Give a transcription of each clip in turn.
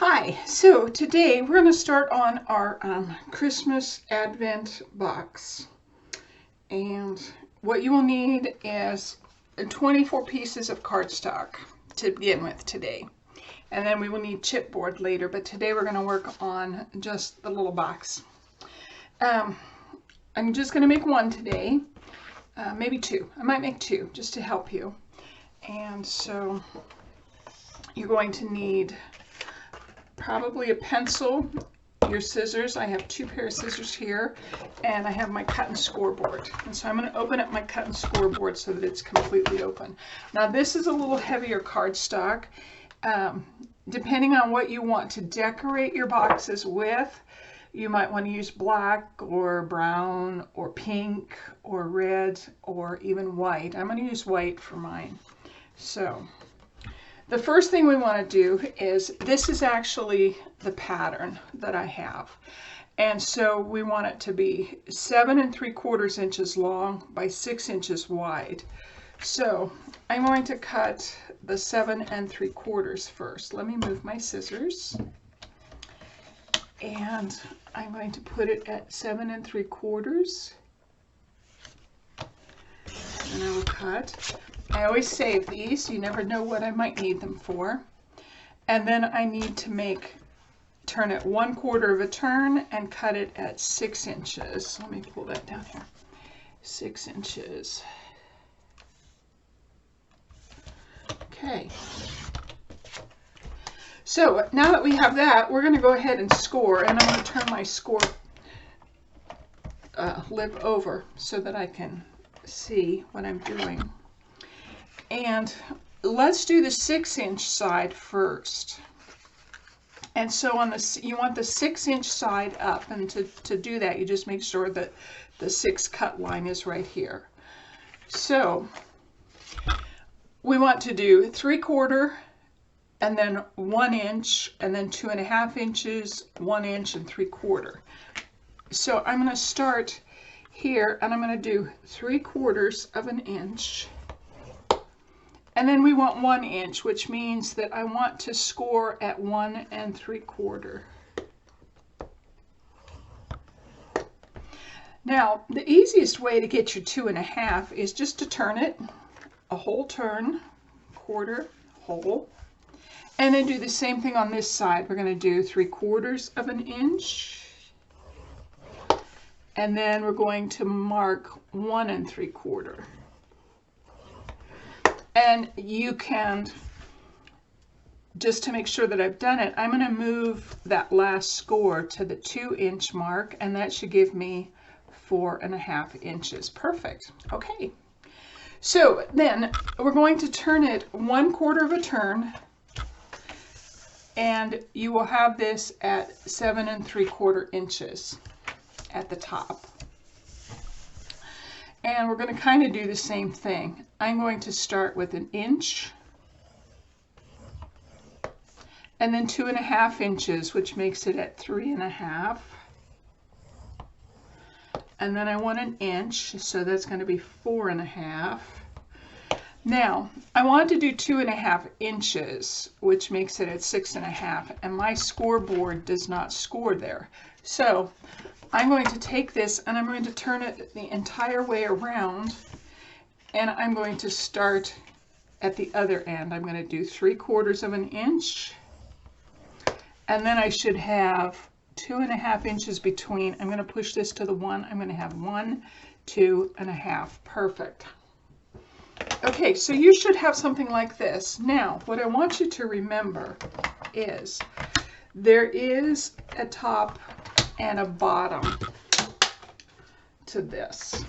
Hi, so today we're going to start on our Christmas Advent box. And what you will need is 24 pieces of cardstock to begin with today. And then we will need chipboard later, but today we're going to work on just the little box. I'm just going to make one today, maybe two. I might make two just to help you. And so you're going to need probably a pencil, your scissors. I have two pair of scissors here, and I have my cut and score board. And so I'm going to open up my cut and score board so that it's completely open. Now this is a little heavier cardstock. Depending on what you want to decorate your boxes with, you might want to use black or brown or pink or red or even white. I'm going to use white for mine. So the first thing we want to do is, this is actually the pattern that I have. And so we want it to be 7 3/4 inches long by 6 inches wide. So I'm going to cut the 7 3/4 first. Let me move my scissors. And I'm going to put it at 7 3/4. And I will cut. I always save these. You never know what I might need them for. And then I need to turn it 1/4 of a turn and cut it at 6 inches. Let me pull that down here. 6 inches. Okay. So now that we have that, we're going to go ahead and score, and I'm going to turn my score lip over so that I can see what I'm doing. And let's do the 6-inch side first. And so on the, you want the 6-inch side up, and to do that, you just make sure that the 6 cut line is right here. So we want to do 3/4, and then 1 inch, and then 2.5 inches, 1 inch, and 3/4. So I'm going to start here, and I'm going to do 3/4 of an inch. And then we want 1 inch, which means that I want to score at 1 3/4. Now, the easiest way to get your 2.5 is just to turn it a whole turn, quarter, whole, and then do the same thing on this side. We're going to do 3/4 of an inch, and then we're going to mark 1 3/4. And you can, just to make sure that I've done it, I'm going to move that last score to the 2-inch mark, and that should give me 4.5 inches. Perfect. Okay. So then we're going to turn it 1/4 of a turn, and you will have this at 7 3/4 inches at the top. And we're going to kind of do the same thing. I'm going to start with 1 inch, and then 2.5 inches, which makes it at 3.5. And then I want 1 inch, so that's going to be 4.5. Now, I want to do 2.5 inches, which makes it at 6.5, and my scoreboard does not score there. So I'm going to take this, and I'm going to turn it the entire way around, and I'm going to start at the other end. I'm going to do 3/4 of an inch, and then I should have 2.5 inches between. I'm going to push this to the 1. I'm going to have 1, 2.5. Perfect. Okay, so you should have something like this. Now, what I want you to remember is there is a top and a bottom to this.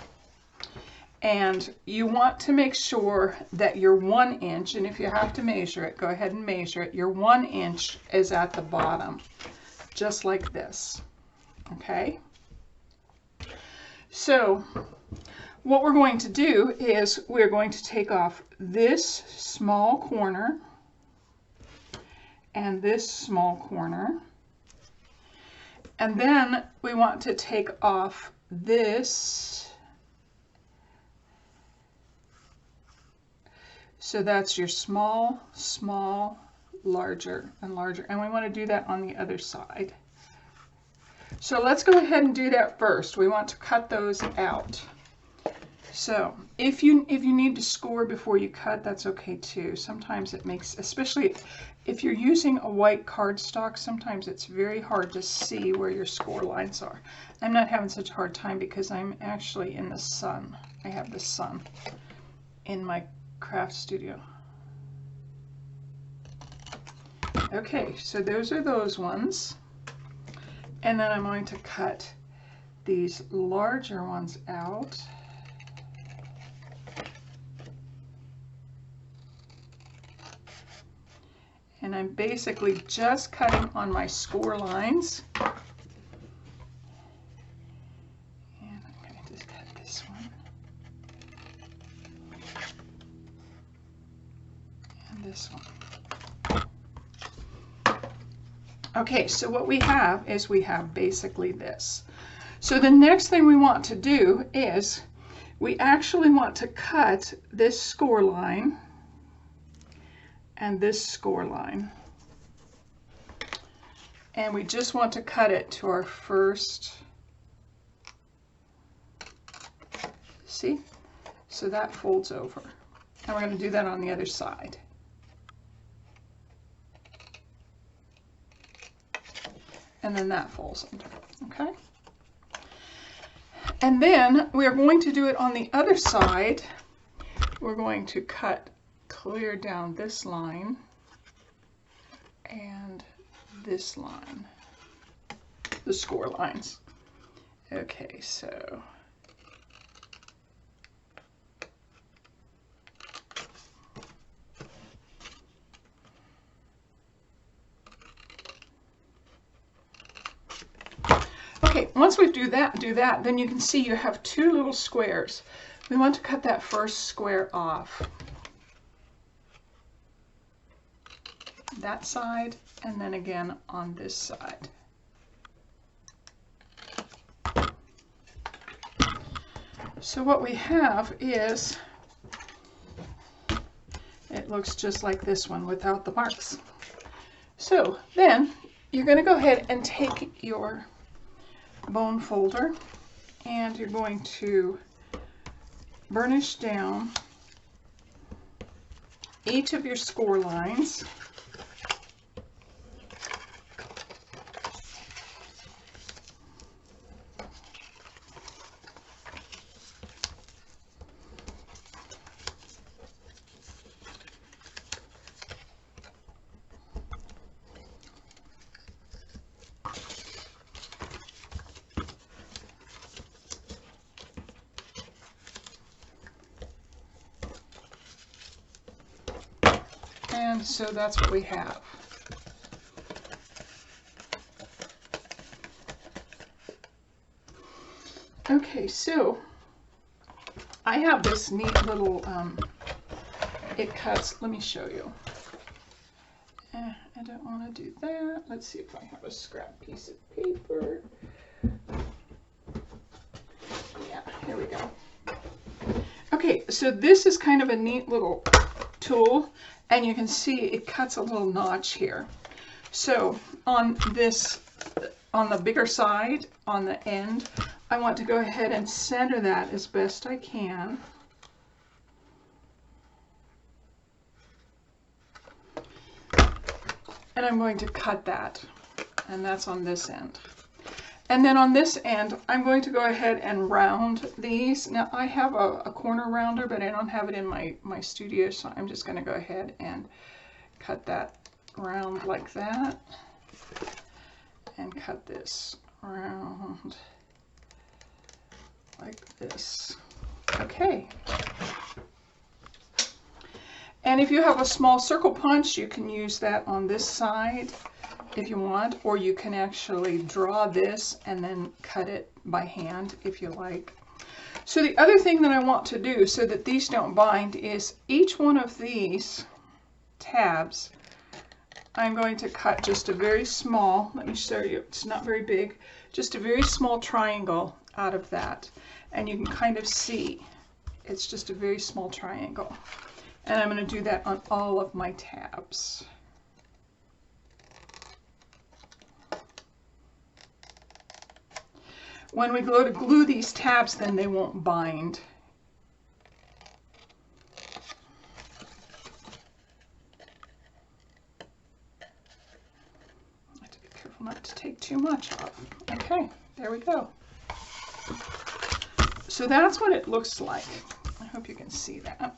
And you want to make sure that your 1 inch, and if you have to measure it, go ahead and measure it, your 1 inch is at the bottom, just like this. Okay? So what we're going to do is we're going to take off this small corner and this small corner. And then we want to take off this. So that's your small, small, larger and larger, and we want to do that on the other side. So let's go ahead and do that first. We want to cut those out. So if you need to score before you cut, that's okay too. Sometimes it makes, especially if you're using a white cardstock, sometimes it's very hard to see where your score lines are. I'm not having such a hard time because I'm actually in the sun. I have the sun in my craft studio. Okay, so those are those ones. And then I'm going to cut these larger ones out. And I'm basically just cutting on my score lines. And I'm going to just cut this one. And this one. Okay, so what we have is we have basically this. So the next thing we want to do is we actually want to cut this score line and this score line. And we just want to cut it to our first, see? So that folds over. And we're going to do that on the other side. And then that folds under, okay? And then we're going to do it on the other side. We're going to cut clear down this line and this line, the score lines. Okay, so okay, once we do that, then you can see you have two little squares. We want to cut that first square off. That side, and then again on this side. So what we have is, it looks just like this one without the marks. So then you're going to go ahead and take your bone folder and you're going to burnish down each of your score lines. And so that's what we have. Okay, so I have this neat little, it cuts, let me show you. I don't want to do that. Let's see if I have a scrap piece of paper. Yeah, here we go. Okay, so this is kind of a neat little tool. And you can see it cuts a little notch here. So on this, on the bigger side, on the end, I want to go ahead and center that as best I can. And I'm going to cut that. And that's on this end. And then on this end, I'm going to go ahead and round these. Now I have a corner rounder, but I don't have it in my studio, so I'm just going to go ahead and cut that round like that. And cut this round like this. Okay. And if you have a small circle punch, you can use that on this side if you want, or you can actually draw this and then cut it by hand if you like. So the other thing that I want to do so that these don't bind is each one of these tabs, I'm going to cut just a very small, let me show you, it's not very big, just a very small triangle out of that. And you can kind of see it's just a very small triangle. And I'm going to do that on all of my tabs. when we go to glue these tabs, then they won't bind. I have to be careful not to take too much off. Okay, there we go. So that's what it looks like. I hope you can see that.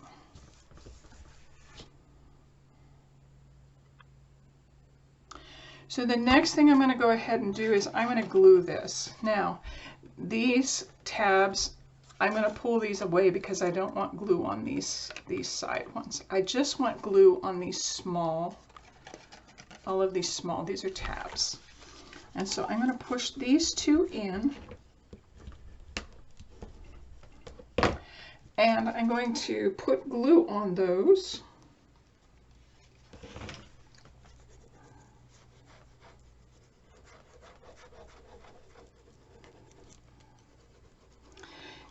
So the next thing I'm going to go ahead and do is I'm going to glue this. Now, these tabs, I'm going to pull these away because I don't want glue on these side ones. I just want glue on these small, all of these small, these are tabs. And so I'm going to push these two in. And I'm going to put glue on those.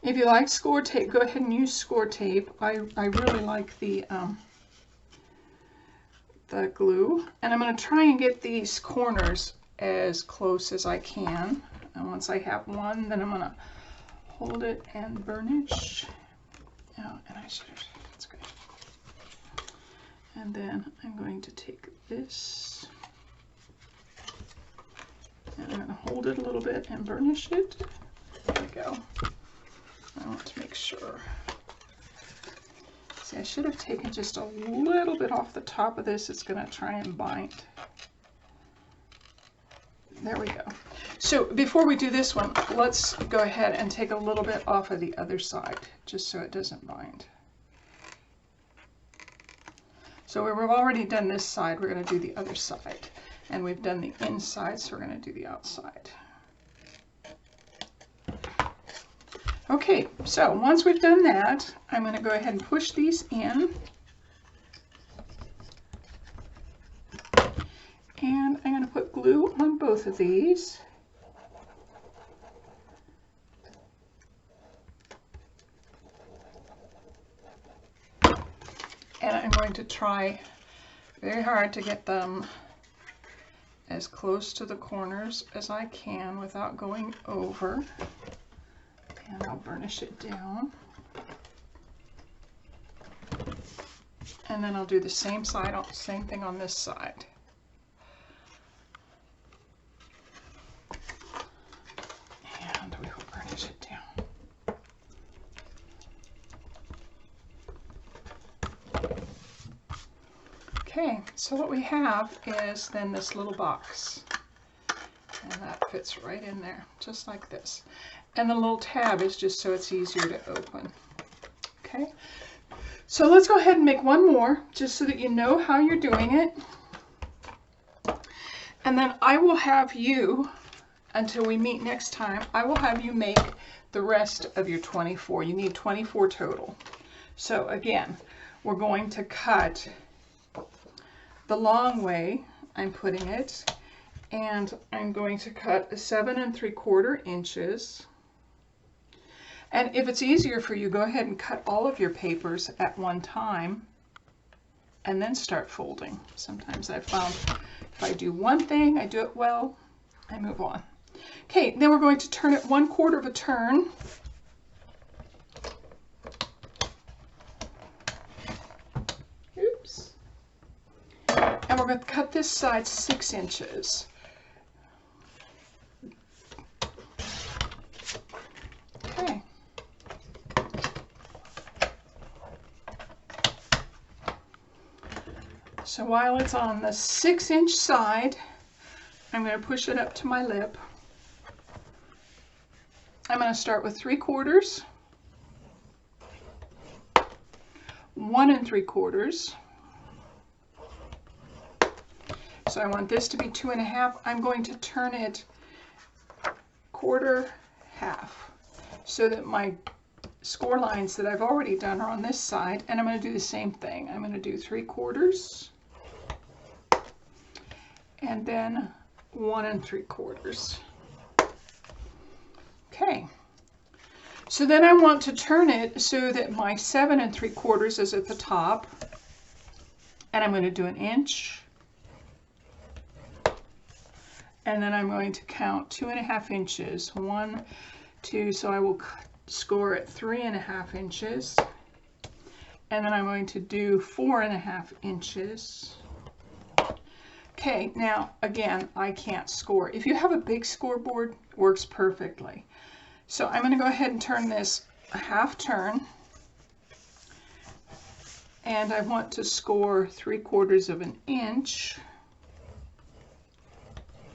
If you like score tape, go ahead and use score tape. I really like the glue. And I'm going to try and get these corners as close as I can. And once I have one, then I'm going to hold it and burnish. Oh, and I should have, that's great. And then I'm going to take this, and I'm going to hold it a little bit and burnish it. There we go. I want to make sure. See, I should have taken just a little bit off the top of this. It's going to try and bind. There we go. So before we do this one, let's go ahead and take a little bit off of the other side, just so it doesn't bind. So we've already done this side, we're going to do the other side. And we've done the inside, so we're going to do the outside. Okay, so once we've done that, I'm going to go ahead and push these in. And I'm going to put glue on both of these. And I'm going to try very hard to get them as close to the corners as I can without going over. And I'll burnish it down. And then I'll do the same side, same thing on this side. And we will burnish it down. Okay, so what we have is then this little box. And that fits right in there, just like this. And the little tab is just so it's easier to open. Okay, so let's go ahead and make one more, just so that you know how you're doing it. And then I will have you, until we meet next time, I will have you make the rest of your 24. You need 24 total. So again, we're going to cut the long way, I'm putting it, and I'm going to cut 7 3/4 inches. And if it's easier for you, go ahead and cut all of your papers at one time and then start folding. Sometimes I've found if I do one thing, I do it well, I move on. Okay, then we're going to turn it 1/4 of a turn. Oops. And we're going to cut this side 6 inches. Okay. So while it's on the 6-inch side, I'm going to push it up to my lip. I'm going to start with 3/4, 1 3/4. So I want this to be 2 1/2. I'm going to turn it 1/4, 1/2, so that my score lines that I've already done are on this side, and I'm going to do the same thing. I'm going to do 3/4 and then 1 3/4. Okay, so then I want to turn it so that my 7 3/4 is at the top, and I'm going to do 1 inch, and then I'm going to count 2.5 inches. 1, 2, so I will score at 3.5 inches, and then I'm going to do 4.5 inches. Okay, now again, I can't score. If you have a big scoreboard, it works perfectly. So I'm going to go ahead and turn this a half turn, and I want to score 3/4 of an inch.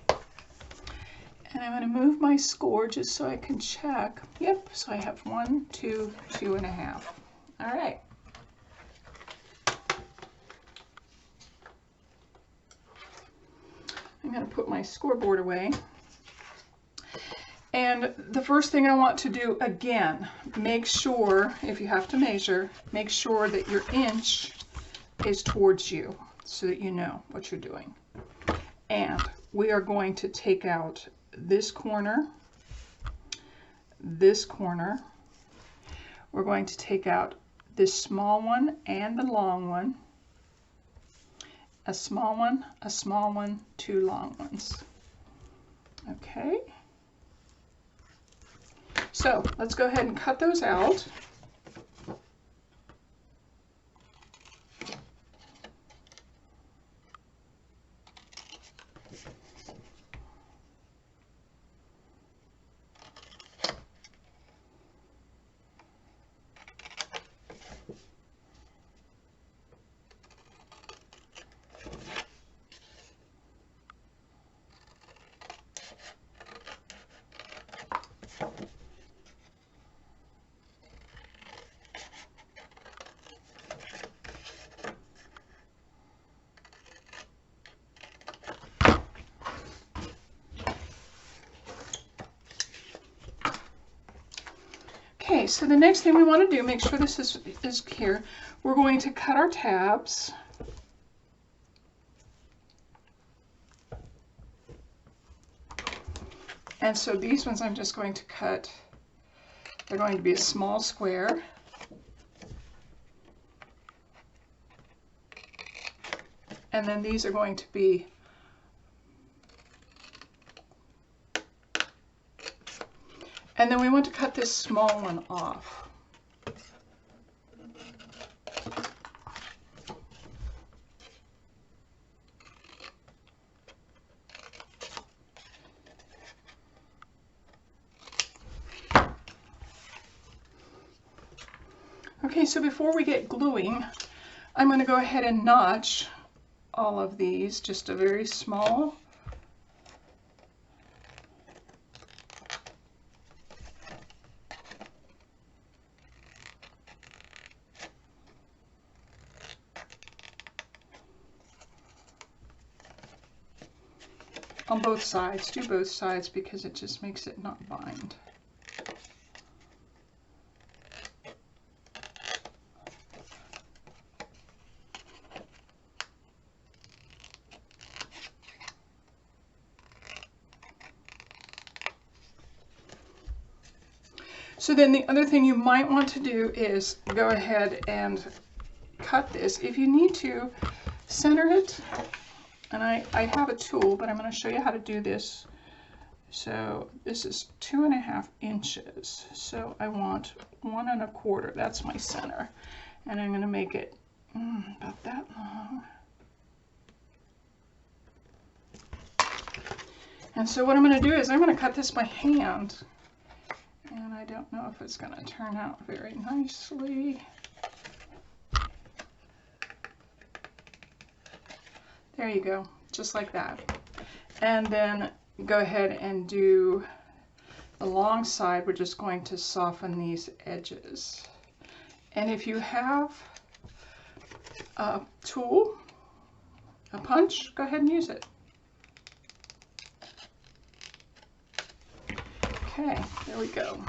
And I'm going to move my score just so I can check. Yep, so I have 1, 2, 2.5. All right. I'm going to put my scoreboard away. And the first thing I want to do, again, make sure, if you have to measure, make sure that your inch is towards you so that you know what you're doing. And we are going to take out this corner, this corner. We're going to take out this small one and the long one. A small one, 2 long ones. Okay. So let's go ahead and cut those out. Okay, so the next thing we want to do, make sure this is here, we're going to cut our tabs. And so these ones I'm just going to cut, they're going to be a small square. And then these are going to be and then we want to cut this small one off. Okay, so before we get gluing, I'm going to go ahead and notch all of these, just a very small. On both sides, do both sides because it just makes it not bind. So then the other thing you might want to do is go ahead and cut this. If you need to, center it. And I have a tool, but I'm going to show you how to do this. So this is 2.5 inches. So I want 1 1/4. That's my center. And I'm going to make it about that long. And so what I'm going to do is I'm going to cut this by hand. And I don't know if it's going to turn out very nicely. There you go, just like that. And then go ahead and do the long side. We're just going to soften these edges. And if you have a tool, a punch, go ahead and use it. Okay, there we go.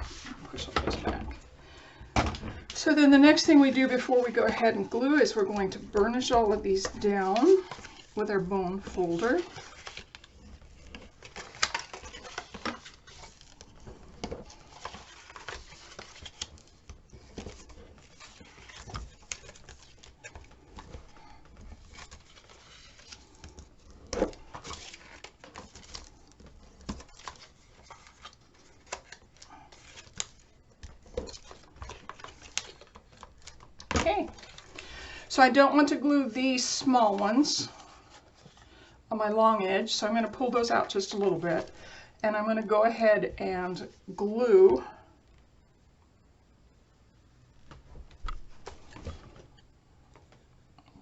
Push all those back. So then the next thing we do before we go ahead and glue is we're going to burnish all of these down with our bone folder. So I don't want to glue these small ones on my long edge, so I'm going to pull those out just a little bit, and I'm going to go ahead and glue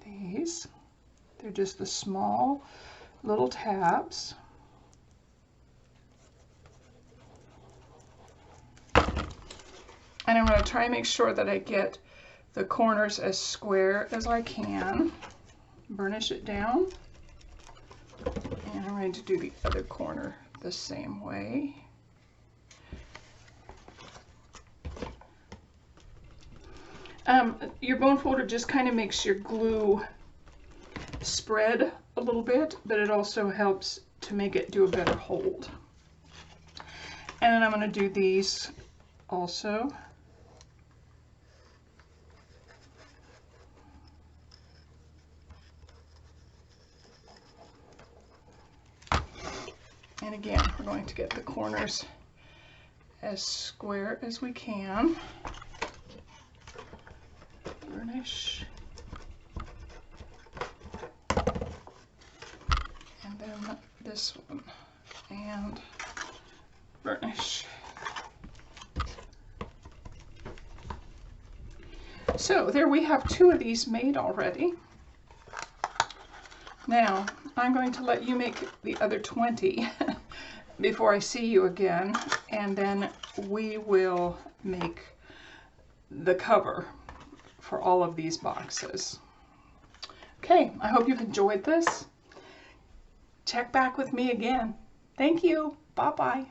these. They're just the small little tabs. And I'm going to try and make sure that I get the corners as square as I can. Burnish it down. And I'm going to do the other corner the same way. Your bone folder just kind of makes your glue spread a little bit, but it also helps to make it do a better hold. And then I'm going to do these also. And again, we're going to get the corners as square as we can. Burnish. And then this one. And burnish. So there we have 2 of these made already. Now, I'm going to let you make the other 20 before I see you again, and then we will make the cover for all of these boxes. Okay, I hope you've enjoyed this. Check back with me again. Thank you. Bye-bye.